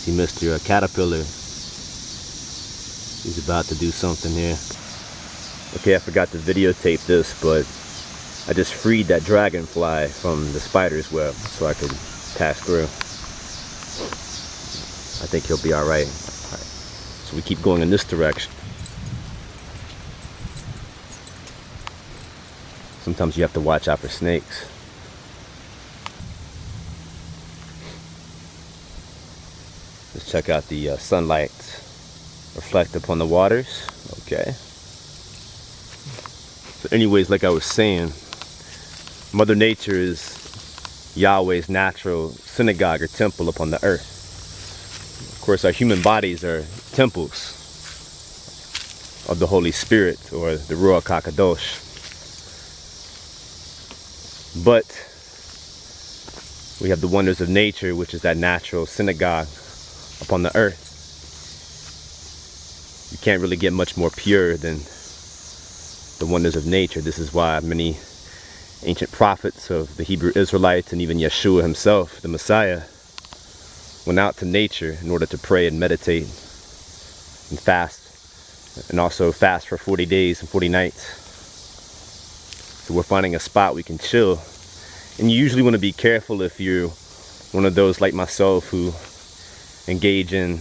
See Mr. Caterpillar. He's about to do something here. Okay, I forgot to videotape this, but I just freed that dragonfly from the spider's web so I could pass through. I think he'll be all right. So we keep going in this direction. Sometimes you have to watch out for snakes. Let's check out the sunlight reflect upon the waters. Okay. So anyways, like I was saying, Mother Nature is Yahweh's natural synagogue or temple upon the earth. Of course, our human bodies are temples of the Holy Spirit, or the Ruach HaKadosh. But we have the wonders of nature, which is that natural synagogue upon the earth. You can't really get much more pure than the wonders of nature. This is why many ancient prophets of the Hebrew Israelites, and even Yeshua himself, the Messiah, went out to nature in order to pray and meditate and fast, and also fast for 40 days and 40 nights. So we're finding a spot we can chill. And you usually want to be careful if you're one of those like myself who engage in,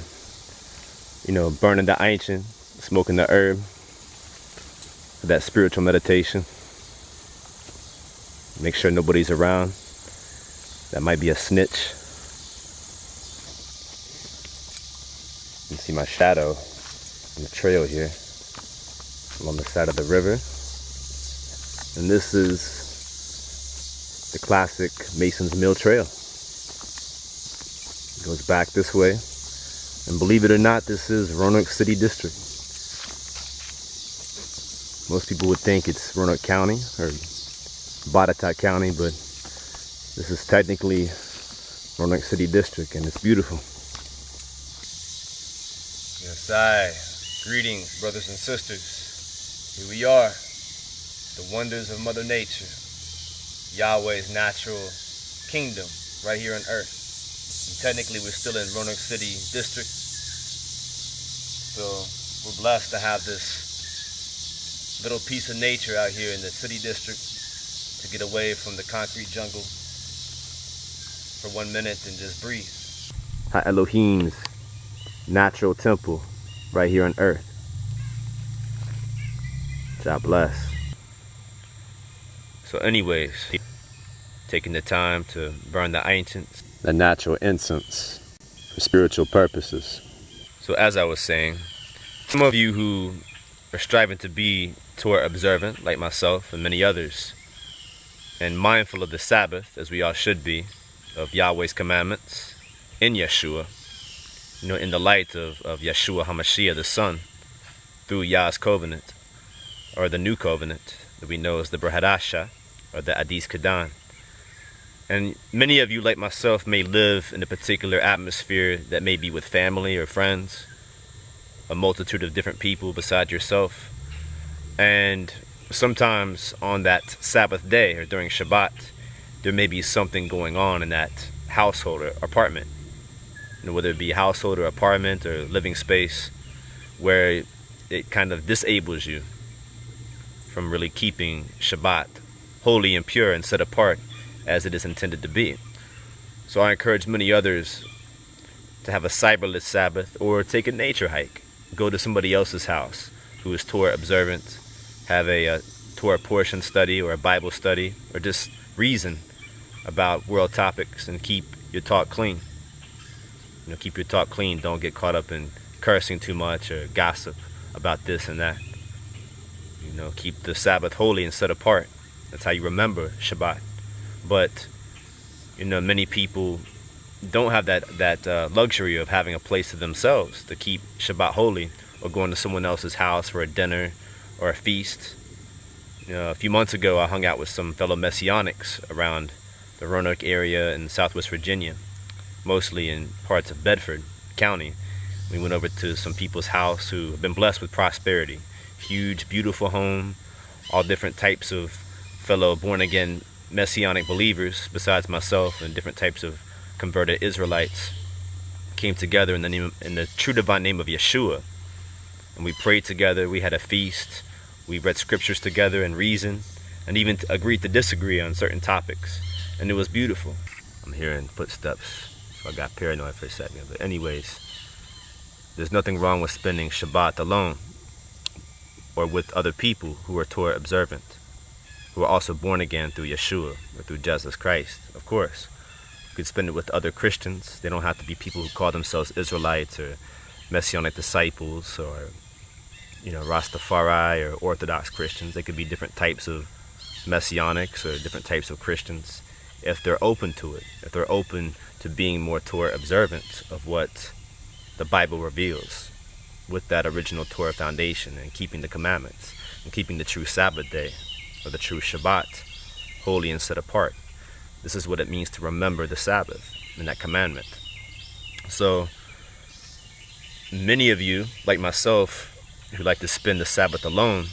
burning the ancient, smoking the herb, for that spiritual meditation. Make sure nobody's around. That might be a snitch. You can see my shadow on the trail here along the side of the river. And this is the classic Mason's Mill Trail. It goes back this way. And believe it or not, this is Roanoke City District. Most people would think it's Roanoke County or Botetourt County, but this is technically Roanoke City District, and it's beautiful. Yes, greetings, brothers and sisters. Here we are, the wonders of Mother Nature, Yahweh's natural kingdom right here on earth. And technically, we're still in Roanoke City District, so we're blessed to have this little piece of nature out here in the city district, to get away from the concrete jungle for 1 minute and just breathe. Elohim's natural temple right here on earth. God bless. So anyways, taking the time to burn the ancients, the natural incense for spiritual purposes. So as I was saying, some of you who are striving to be Torah observant like myself and many others, and mindful of the Sabbath, as we all should be, of Yahweh's commandments in Yeshua, in the light of Yeshua HaMashiach, the Son, through Yah's covenant, or the new covenant that we know as the Brahadasha, or the Adis Kedan. And many of you, like myself, may live in a particular atmosphere that may be with family or friends, a multitude of different people besides yourself. And sometimes on that Sabbath day or during Shabbat, there may be something going on in that household or apartment. Whether it be household or apartment or living space, where it kind of disables you from really keeping Shabbat holy and pure and set apart as it is intended to be. So I encourage many others to have a cyberless Sabbath, or take a nature hike. Go to somebody else's house who is Torah observant, have a Torah portion study or a Bible study, or just reason about world topics and keep your talk clean. Keep your talk clean. Don't get caught up in cursing too much or gossip about this and that. Keep the Sabbath holy and set apart. That's how you remember Shabbat. But, many people don't have that luxury of having a place to themselves to keep Shabbat holy, or going to someone else's house for a dinner or a feast. A few months ago, I hung out with some fellow Messianics around the Roanoke area in Southwest Virginia, mostly in parts of Bedford County. We went over to some people's house who have been blessed with prosperity. Huge, beautiful home, all different types of fellow born-again Messianic believers besides myself, and different types of converted Israelites came together in the true divine name of Yeshua. And we prayed together, we had a feast, we read scriptures together and reasoned, and even agreed to disagree on certain topics. And it was beautiful. I'm hearing footsteps, so I got paranoid for a second. But anyways, there's nothing wrong with spending Shabbat alone or with other people who are Torah observant, who are also born again through Yeshua or through Jesus Christ, of course. You could spend it with other Christians. They don't have to be people who call themselves Israelites or Messianic disciples or, Rastafari or Orthodox Christians. They could be different types of Messianics or different types of Christians if they're open to it, if they're open to being more Torah observant of what the Bible reveals with that original Torah foundation and keeping the commandments and keeping the true Sabbath day or the true Shabbat holy and set apart. This is what it means to remember the Sabbath and that commandment. So many of you, like myself, who like to spend the Sabbath alone,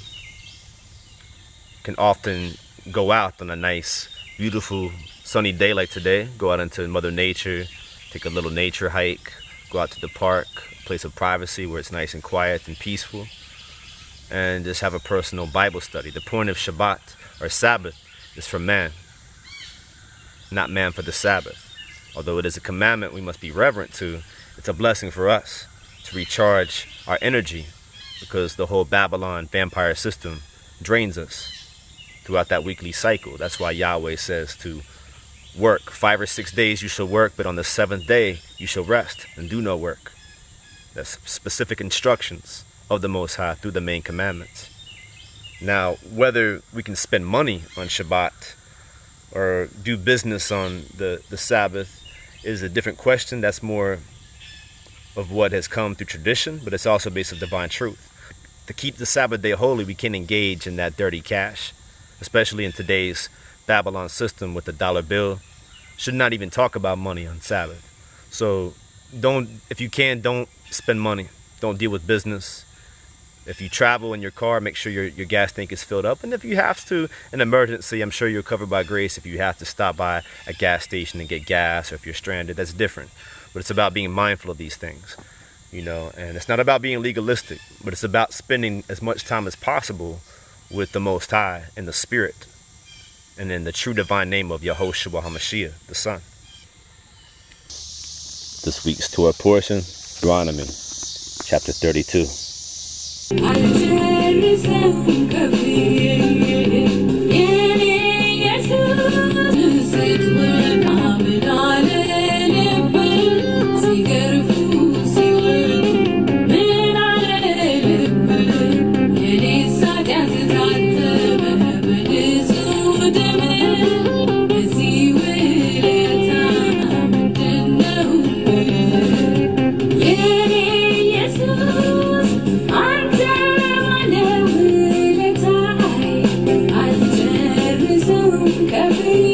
can often go out on a nice, beautiful, sunny day like today, go out into Mother Nature, take a little nature hike, go out to the park, a place of privacy where it's nice and quiet and peaceful, and just have a personal Bible study. The point of Shabbat or Sabbath is for man, not man for the Sabbath. Although it is a commandment we must be reverent to, it's a blessing for us to recharge our energy, because the whole Babylon vampire system drains us throughout that weekly cycle. That's why Yahweh says to work 5 or 6 days you shall work, but on the 7th day you shall rest and do no work. That's specific instructions of the Most High through the main commandments. Now, whether we can spend money on Shabbat or do business on the Sabbath is a different question. That's more of what has come through tradition, but it's also based on divine truth. To keep the Sabbath day holy, we can't engage in that dirty cash, especially in today's Babylon system with the dollar bill. Should not even talk about money on Sabbath. So if you can, don't spend money. Don't deal with business. If you travel in your car, make sure your gas tank is filled up. And if you have to, an emergency, I'm sure you're covered by grace. If you have to stop by a gas station and get gas, or if you're stranded, that's different. But it's about being mindful of these things, and it's not about being legalistic, but it's about spending as much time as possible with the Most High in the Spirit and in the true divine name of Yahushua HaMashiach, the Son. This week's Torah portion, Deuteronomy, chapter 32. Every